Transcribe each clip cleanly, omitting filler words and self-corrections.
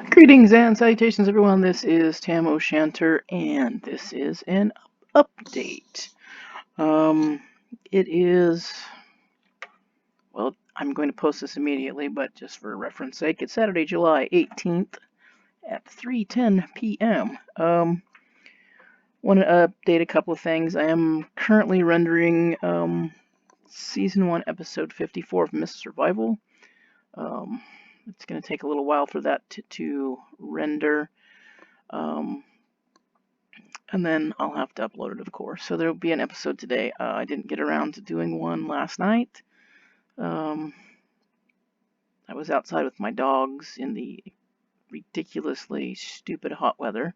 Greetings and salutations, everyone. This is Tam O'Shanter, and this is an update. Um, it is, well, I'm going to post this immediately, but just for reference sake, it's Saturday, July 18th at 3:10 p.m. Want to update a couple of things. I am currently rendering Season 1, Episode 54 of Miss Survival. It's going to take a little while for that to render. And then I'll have to upload it, of course. So there'll be an episode today. I didn't get around to doing one last night. I was outside with my dogs in the ridiculously stupid hot weather.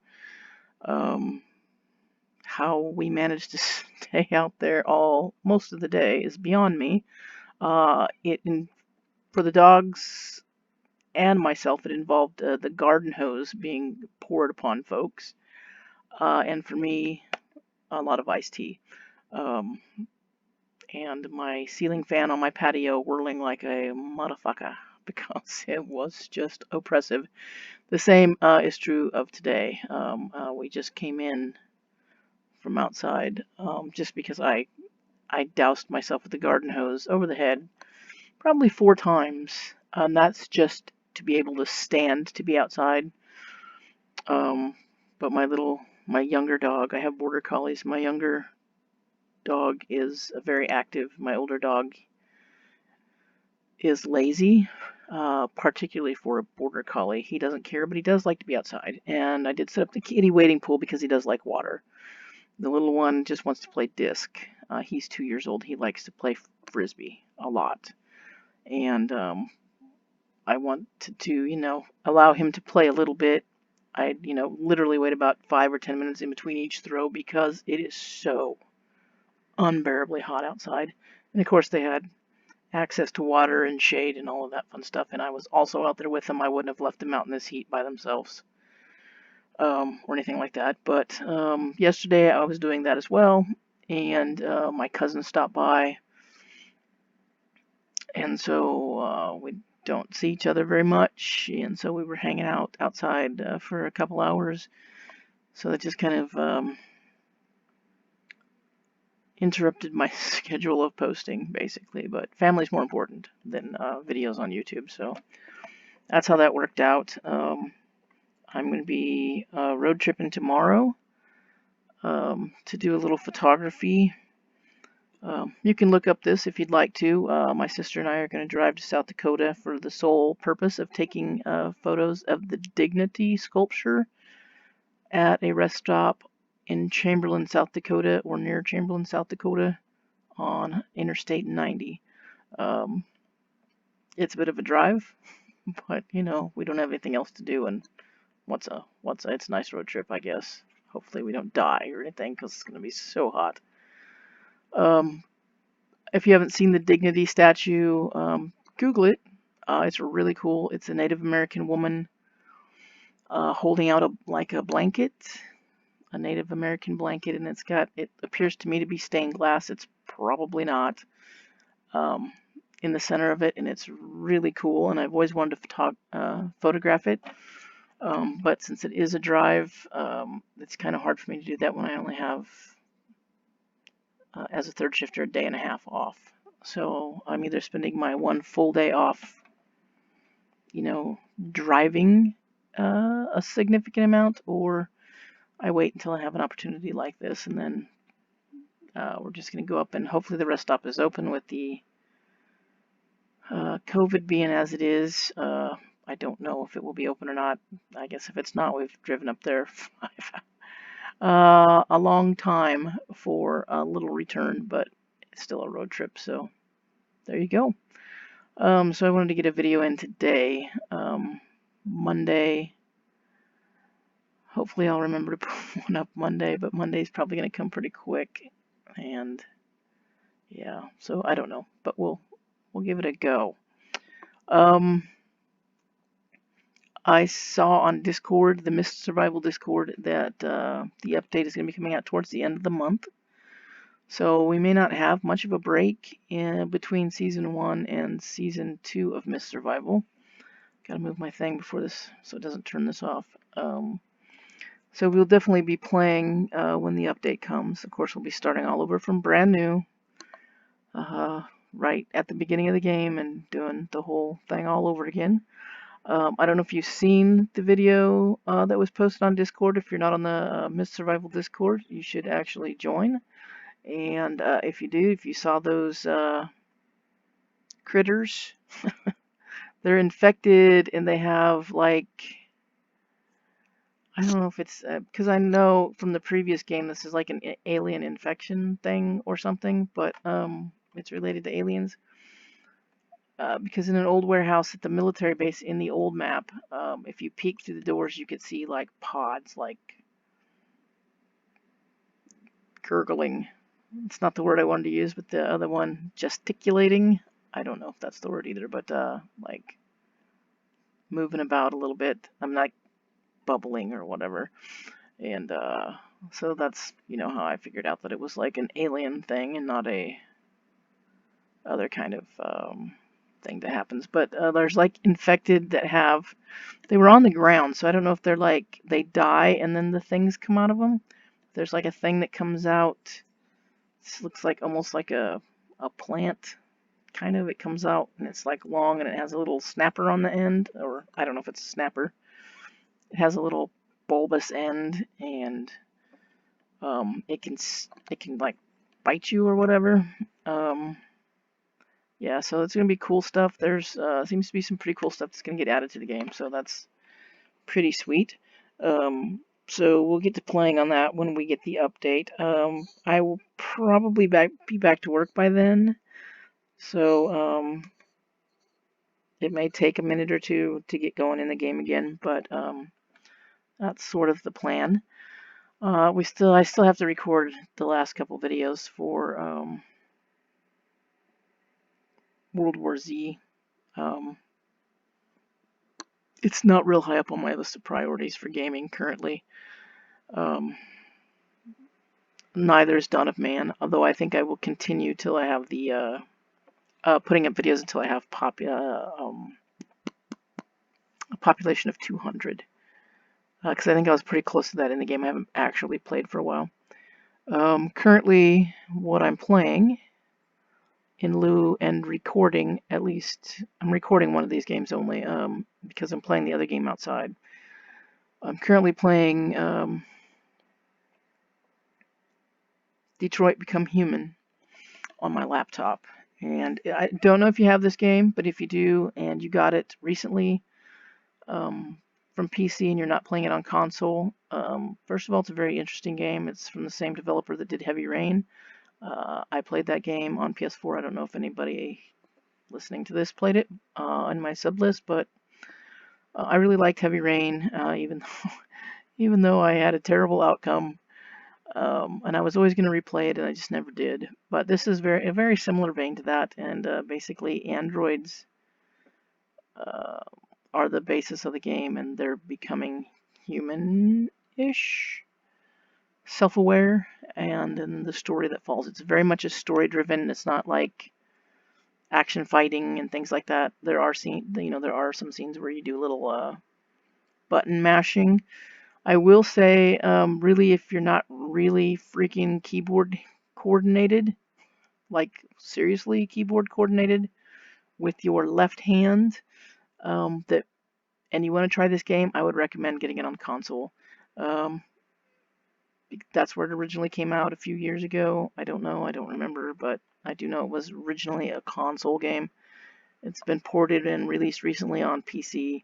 How we managed to stay out there most of the day is beyond me. For the dogs and myself, it involved the garden hose being poured upon folks, and for me, a lot of iced tea. And my ceiling fan on my patio whirling like a motherfucker because it was just oppressive. The same is true of today. We just came in from outside just because I doused myself with the garden hose over the head probably 4 times. And that's just to be able to stand to be outside. But my younger dog, I have border collies. My younger dog is very active. My older dog is lazy, particularly for a border collie. He doesn't care, but he does like to be outside. And I did set up the kitty wading pool because he does like water. The little one just wants to play disc. He's 2 years old. He likes to play frisbee a lot. And I want to allow him to play a little bit. I literally wait about 5 or 10 minutes in between each throw because it is so unbearably hot outside. And of course they had access to water and shade and all of that fun stuff, and I was also out there with them. I wouldn't have left them out in this heat by themselves or anything like that. But yesterday I was doing that as well, and my cousin stopped by, and so we don't see each other very much, and so we were hanging out outside for a couple hours. So that just kind of interrupted my schedule of posting, basically. But family's more important than videos on YouTube, so that's how that worked out. I'm going to be road tripping tomorrow to do a little photography. You can look up this if you'd like to. My sister and I are going to drive to South Dakota for the sole purpose of taking photos of the Dignity sculpture at a rest stop in Chamberlain, South Dakota, or near Chamberlain, South Dakota, on Interstate 90. It's a bit of a drive, but we don't have anything else to do, and it's a nice road trip, I guess. Hopefully we don't die or anything because it's going to be so hot. If you haven't seen the Dignity statue, Google it. It's really cool. It's a Native American woman holding out a blanket, a Native American blanket, and it appears to me to be stained glass. It's probably not. In the center of it, and it's really cool, and I've always wanted to photograph it. But since it is a drive, it's kind of hard for me to do that when I only have, as a third shifter, a day and a half off. So I'm either spending my one full day off, driving a significant amount, or I wait until I have an opportunity like this, and then we're just going to go up, and hopefully the rest stop is open with the COVID being as it is. I don't know if it will be open or not. I guess if it's not, we've driven up there a long time for a little return, but it's still a road trip, so there you go. So I wanted to get a video in today, Monday. Hopefully I'll remember to put one up Monday, but Monday's probably going to come pretty quick, and yeah, so I don't know, but we'll give it a go. I saw on Discord, the Mist Survival Discord, that the update is going to be coming out towards the end of the month. So we may not have much of a break between Season 1 and Season 2 of Mist Survival. Gotta move my thing before this so it doesn't turn this off. So we'll definitely be playing when the update comes. Of course, we'll be starting all over from brand new, right at the beginning of the game and doing the whole thing all over again. I don't know if you've seen the video that was posted on Discord. If you're not on the Myth Survival Discord, you should actually join. And if you do, if you saw those critters, they're infected and they have like, I don't know if it's because I know from the previous game this is like an alien infection thing or something, but it's related to aliens. Because in an old warehouse at the military base in the old map, if you peek through the doors, you could see like pods, like gurgling. It's not the word I wanted to use, but the other one, gesticulating. I don't know if that's the word either, but like moving about a little bit. I'm not bubbling or whatever. And so that's, how I figured out that it was like an alien thing and not a other kind of thing that happens. But there's like infected that they were on the ground, so I don't know if they're like, they die and then the things come out of them. There's like a thing that comes out. This looks like almost like a plant, kind of. It comes out and it's like long and it has a little snapper on the end, or I don't know if it's a snapper. It has a little bulbous end, and it can like bite you or whatever. Yeah, so it's gonna be cool stuff. There's seems to be some pretty cool stuff that's gonna get added to the game, so that's pretty sweet. So we'll get to playing on that when we get the update. I will probably be back to work by then, so it may take a minute or two to get going in the game again, but that's sort of the plan. I still have to record the last couple videos for World War Z. It's not real high up on my list of priorities for gaming currently. Neither is Dawn of Man, although I think I will continue till I have the putting up videos until I have a population of 200. Because I think I was pretty close to that in the game. I haven't actually played for a while. Currently, what I'm playing, in lieu and recording, at least, I'm recording one of these games only because I'm playing the other game outside. I'm currently playing Detroit Become Human on my laptop. And I don't know if you have this game, but if you do and you got it recently from PC and you're not playing it on console, first of all, it's a very interesting game. It's from the same developer that did Heavy Rain. I played that game on PS4. I don't know if anybody listening to this played it on my sub list, but I really liked Heavy Rain, even though I had a terrible outcome. And I was always going to replay it, and I just never did. But this is a very similar vein to that, and basically androids are the basis of the game, and they're becoming human-ish, self-aware, and then the story that follows. It's very much a story-driven. It's not like action fighting and things like that. There are some scenes where you do little button mashing. I will say, really, if you're not really freaking keyboard coordinated, like seriously keyboard coordinated with your left hand, and you want to try this game, I would recommend getting it on console. That's where it originally came out a few years ago. I don't remember, but I do know it was originally a console game. It's been ported and released recently on PC.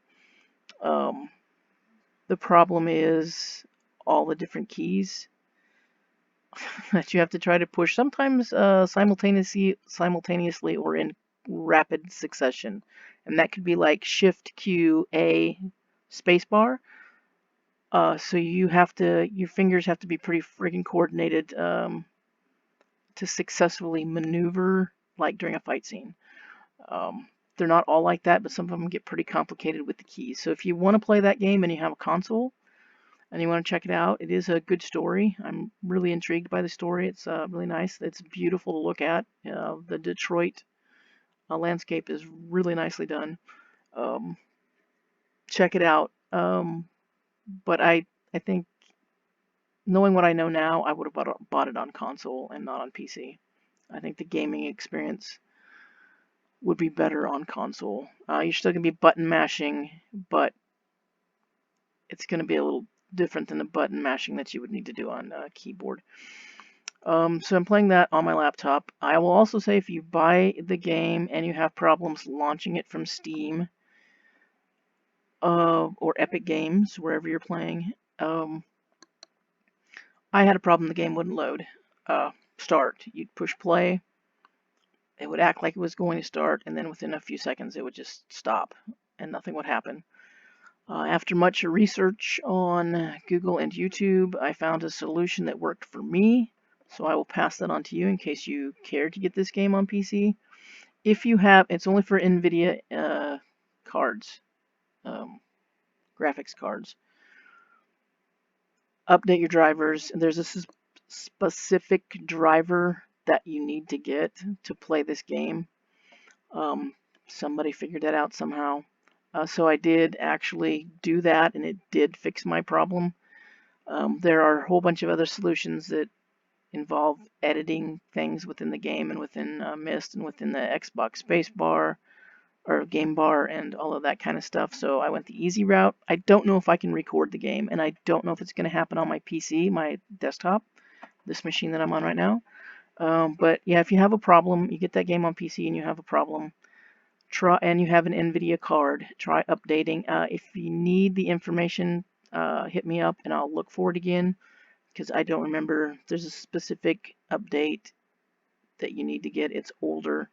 The problem is all the different keys that you have to try to push, sometimes simultaneously or in rapid succession. And that could be like Shift Q A spacebar. So your fingers have to be pretty freaking coordinated to successfully maneuver, like during a fight scene. They're not all like that, but some of them get pretty complicated with the keys. So if you want to play that game and you have a console and you want to check it out, it is a good story. I'm really intrigued by the story. It's really nice. It's beautiful to look at. The Detroit landscape is really nicely done. check it out. But I think, knowing what I know now, I would have bought it on console and not on PC. I think the gaming experience would be better on console. You're still going to be button mashing, but it's going to be a little different than the button mashing that you would need to do on keyboard. So I'm playing that on my laptop. I will also say, if you buy the game and you have problems launching it from Steam or Epic Games, wherever you're playing, I had a problem. The game wouldn't load. Start. You'd push play. It would act like it was going to start, and then within a few seconds it would just stop, and nothing would happen. After much research on Google and YouTube, I found a solution that worked for me, so I will pass that on to you in case you care to get this game on PC. If you have, it's only for NVIDIA cards, graphics cards. Update your drivers. There's a specific driver that you need to get to play this game. Somebody figured that out somehow. So I did actually do that, and it did fix my problem. There are a whole bunch of other solutions that involve editing things within the game and within Myst and within the Xbox spacebar or game bar and all of that kind of stuff. So I went the easy route. I don't know if I can record the game, and I don't know if it's going to happen on my PC, my desktop, this machine that I'm on right now. But yeah, if you have a problem, you get that game on PC and you have a problem, and you have an NVIDIA card, try updating. If you need the information, hit me up and I'll look for it again, because I don't remember. There's a specific update that you need to get. It's older.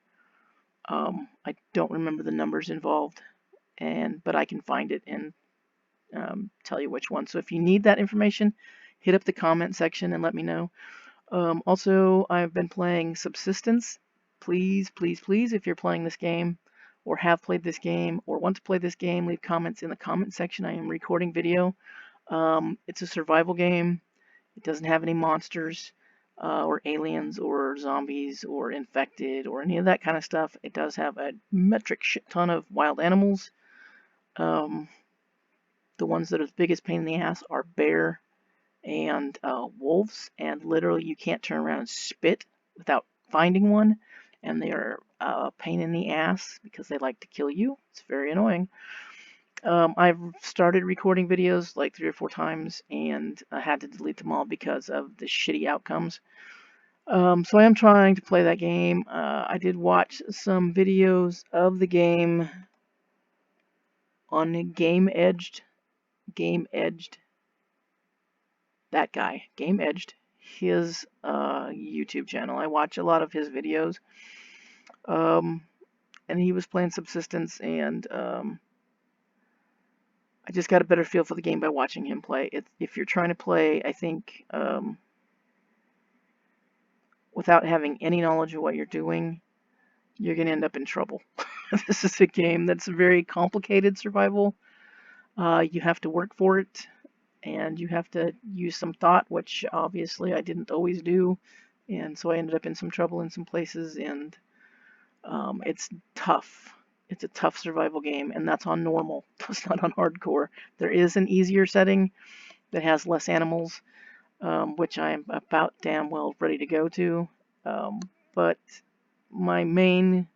I don't remember the numbers involved, but I can find it and tell you which one. So if you need that information, hit up the comment section and let me know. Also, I've been playing Subsistence. Please, please, please, if you're playing this game or have played this game or want to play this game, leave comments in the comment section. I am recording video. It's a survival game. It doesn't have any monsters or aliens or zombies or infected or any of that kind of stuff. It does have a metric shit ton of wild animals. The ones that are the biggest pain in the ass are bear and wolves, and literally you can't turn around and spit without finding one, and they are a pain in the ass because they like to kill you. It's very annoying. I've started recording videos like 3 or 4 times, and I had to delete them all because of the shitty outcomes. So I am trying to play that game. I did watch some videos of the game on Game Edged, that guy, Game Edged, his YouTube channel. I watch a lot of his videos. And he was playing Subsistence, and I just got a better feel for the game by watching him play. If you're trying to play, I think, without having any knowledge of what you're doing, you're going to end up in trouble. This is a game that's very complicated survival. You have to work for it, and you have to use some thought, which obviously I didn't always do, and so I ended up in some trouble in some places, and it's tough. It's a tough survival game, and that's on normal. That's not on hardcore. There is an easier setting that has less animals, which I'm about damn well ready to go to. But my main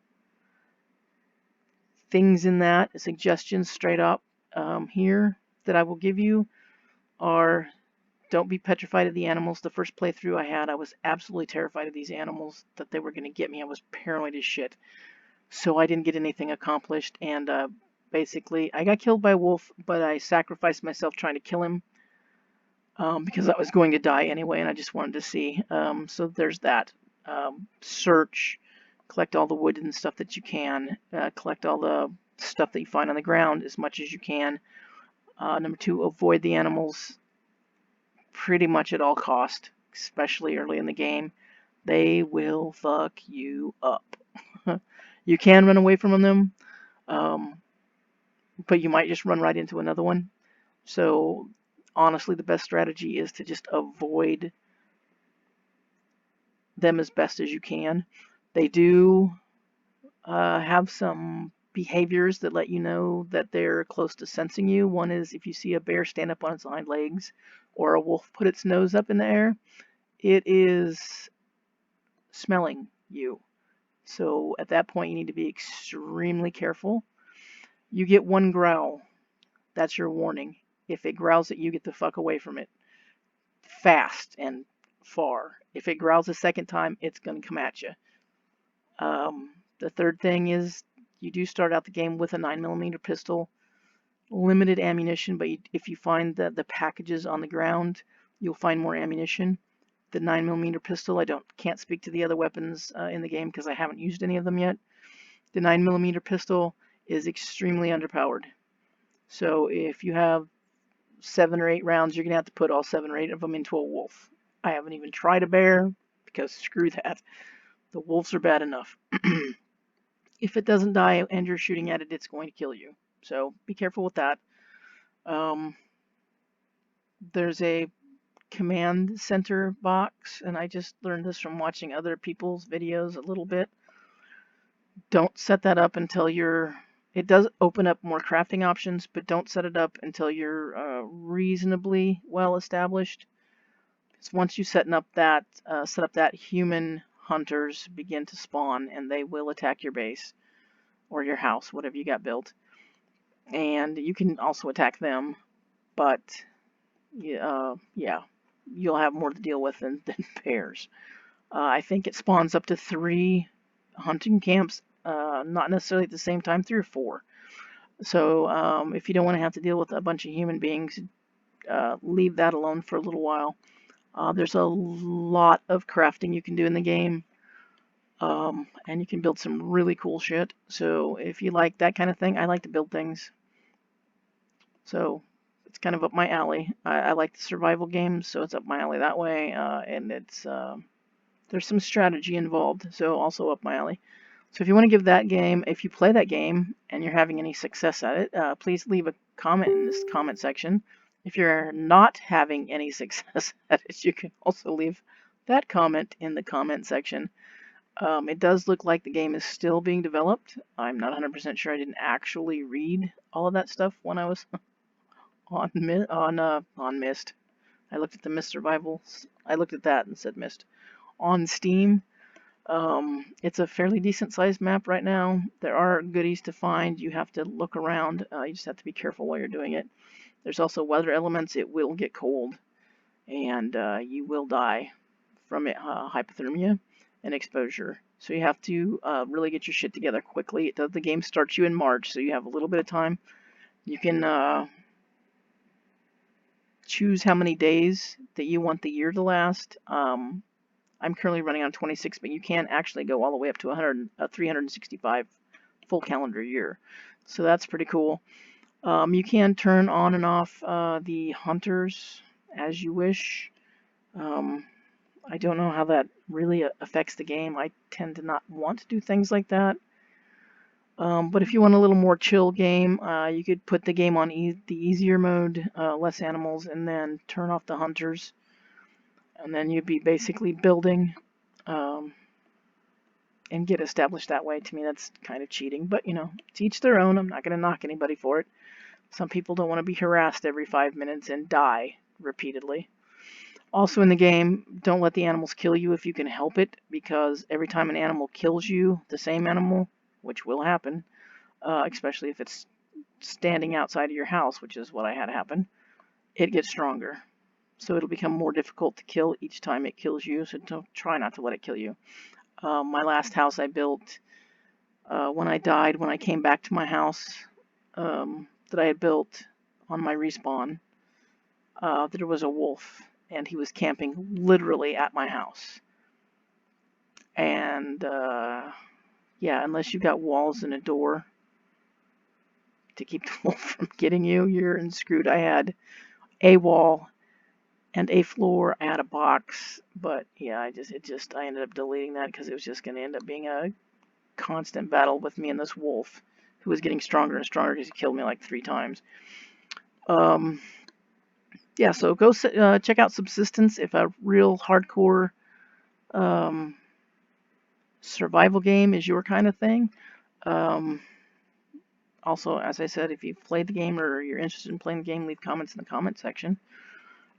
things in that, suggestions straight up here that I will give you are: don't be petrified of the animals. The first playthrough I had, I was absolutely terrified of these animals, that they were going to get me. I was paranoid as shit. So I didn't get anything accomplished, and basically I got killed by a wolf, but I sacrificed myself trying to kill him because I was going to die anyway, and I just wanted to see. So there's that. Search, collect all the wood and stuff that you can, collect all the stuff that you find on the ground as much as you can. Number 2, avoid the animals pretty much at all cost, especially early in the game. They will fuck you up. You can run away from them, but you might just run right into another one. So honestly, the best strategy is to just avoid them as best as you can. They do have some behaviors that let you know that they're close to sensing you. One is if you see a bear stand up on its hind legs or a wolf put its nose up in the air, it is smelling you. So at that point, you need to be extremely careful. You get one growl. That's your warning. If it growls at you, get the fuck away from it. Fast and far. If it growls a second time, it's going to come at you. The third thing is you do start out the game with a 9mm pistol. Limited ammunition, but if you find that the packages on the ground, you'll find more ammunition. The 9mm pistol, I can't speak to the other weapons in the game because I haven't used any of them yet. The 9mm pistol is extremely underpowered. So if you have 7 or 8 rounds, you're going to have to put all 7 or 8 of them into a wolf. I haven't even tried a bear because screw that. The wolves are bad enough. If it doesn't die and you're shooting at it, it's going to kill you. So be careful with that. There's a command center box, and I just learned this from watching other people's videos a little bit. Don't set that up until it does open up more crafting options, but don't set it up until you're reasonably well established. Because once you set up that, human hunters begin to spawn, and they will attack your base or your house, whatever you got built. And you can also attack them, but yeah, you'll have more to deal with than bears. I think it spawns up to 3 hunting camps, not necessarily at the same time, 3 or 4. So if you don't want to have to deal with a bunch of human beings, leave that alone for a little while. There's a lot of crafting you can do in the game, and you can build some really cool shit. So if you like that kind of thing, I like to build things. So it's kind of up my alley. I like the survival games, so it's up my alley that way, and there's some strategy involved, so also up my alley. So if you want to give that game, if you play that game and you're having any success at it, please leave a comment in this comment section. If you're not having any success at it, you can also leave that comment in the comment section. It does look like the game is still being developed. I'm not 100% sure. I didn't actually read all of that stuff when I was on Myst. I looked at the Myst Survivals. I looked at that and said Myst. On Steam, it's a fairly decent sized map right now. There are goodies to find. You have to look around. You just have to be careful while you're doing it. There's also weather elements. It will get cold, and you will die from hypothermia and exposure. So you have to really get your shit together quickly. The game starts you in March, so you have a little bit of time. You can choose how many days that you want the year to last. I'm currently running on 26, but you can actually go all the way up to 365 full calendar year. So that's pretty cool. You can turn on and off the hunters as you wish. I don't know how that really affects the game. I tend to not want to do things like that. But if you want a little more chill game, you could put the game on the easier mode, less animals, and then turn off the hunters. And then you'd be basically building and get established that way. To me, that's kind of cheating. But, to each their own. I'm not going to knock anybody for it. Some people don't want to be harassed every 5 minutes and die repeatedly. Also in the game, don't let the animals kill you if you can help it, because every time an animal kills you, the same animal, which will happen, especially if it's standing outside of your house, which is what I had happen, it gets stronger. So it'll become more difficult to kill each time it kills you, so try not to let it kill you. My last house I built, when I died, when I came back to my house that I had built on my respawn, there was a wolf, and he was camping literally at my house. And yeah, unless you've got walls and a door to keep the wolf from getting you, you're screwed. I had a wall and a floor. I had a box, but yeah, I ended up deleting that because it was just going to end up being a constant battle with me and this wolf, who was getting stronger and stronger because he killed me like 3 times. Yeah, so go check out Subsistence if a real hardcore survival game is your kind of thing. Also, as I said, if you've played the game or you're interested in playing the game, leave comments in the comment section.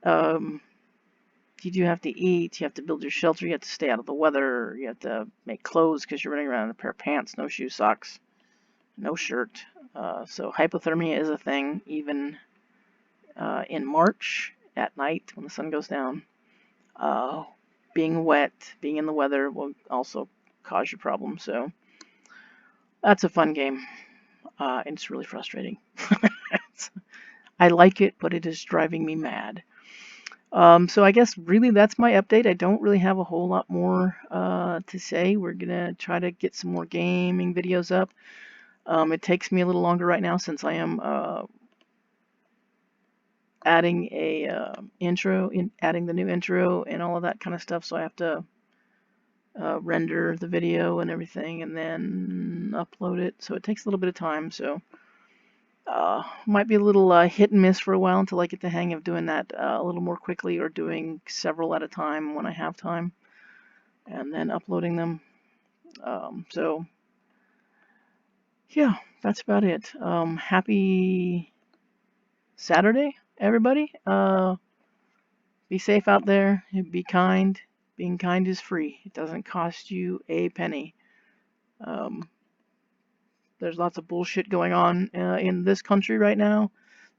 You do have to eat, you have to build your shelter, you have to stay out of the weather, you have to make clothes because you're running around in a pair of pants, no shoes, socks, no shirt. So hypothermia is a thing, even in March at night when the sun goes down. Being wet, being in the weather will also cause you problems. So that's a fun game, and it's really frustrating. I like it, but it is driving me mad. So I guess really that's my update. I don't really have a whole lot more to say. We're gonna try to get some more gaming videos up. It takes me a little longer right now since I am adding a adding the new intro and all of that kind of stuff. So I have to render the video and everything, and then upload it. So it takes a little bit of time. So might be a little hit and miss for a while until I get the hang of doing that a little more quickly, or doing several at a time when I have time, and then uploading them. So yeah, that's about it. Happy Saturday, everybody. Be safe out there. Be kind. Being kind is free. It doesn't cost you a penny. There's lots of bullshit going on in this country right now,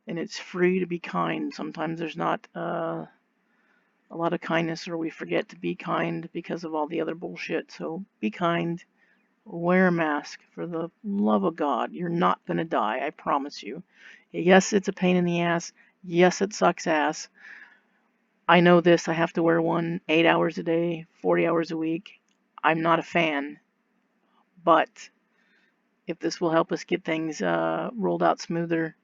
and it's free to be kind. Sometimes there's not a lot of kindness, or we forget to be kind because of all the other bullshit. So be kind. Wear a mask. For the love of God, you're not going to die. I promise you. Yes, it's a pain in the ass. Yes, it sucks ass. I know this. I have to wear one 8 hours a day, 40 hours a week. I'm not a fan. But if this will help us get things rolled out smoother,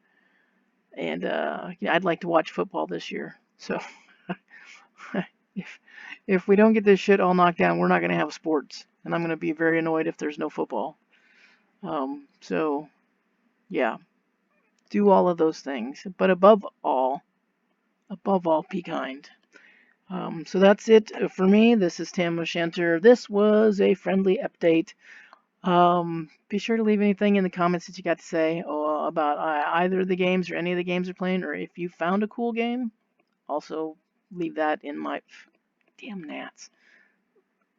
and I'd like to watch football this year. So if we don't get this shit all knocked down, we're not going to have sports, and I'm going to be very annoyed if there's no football. So yeah, do all of those things, but above all, be kind. So that's it for me. This is Tam O'Shanter. This was a friendly update. Be sure to leave anything in the comments that you got to say about either of the games or any of the games you're playing, or if you found a cool game. Also, leave that in my damn gnats.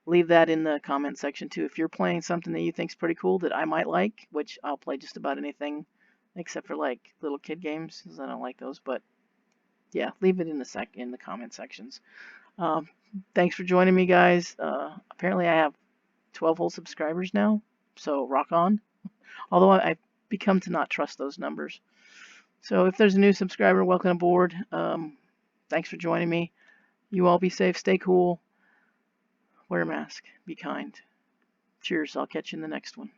Leave that in the comment section too. If you're playing something that you think's pretty cool that I might like, which I'll play just about anything except for like little kid games, because I don't like those. But yeah, leave it in the comment sections. Thanks for joining me, guys. Apparently I have 12 whole subscribers now, so rock on. Although I've become to not trust those numbers. So if there's a new subscriber, welcome aboard. Thanks for joining me. You all be safe, stay cool, wear a mask, be kind. Cheers, I'll catch you in the next one.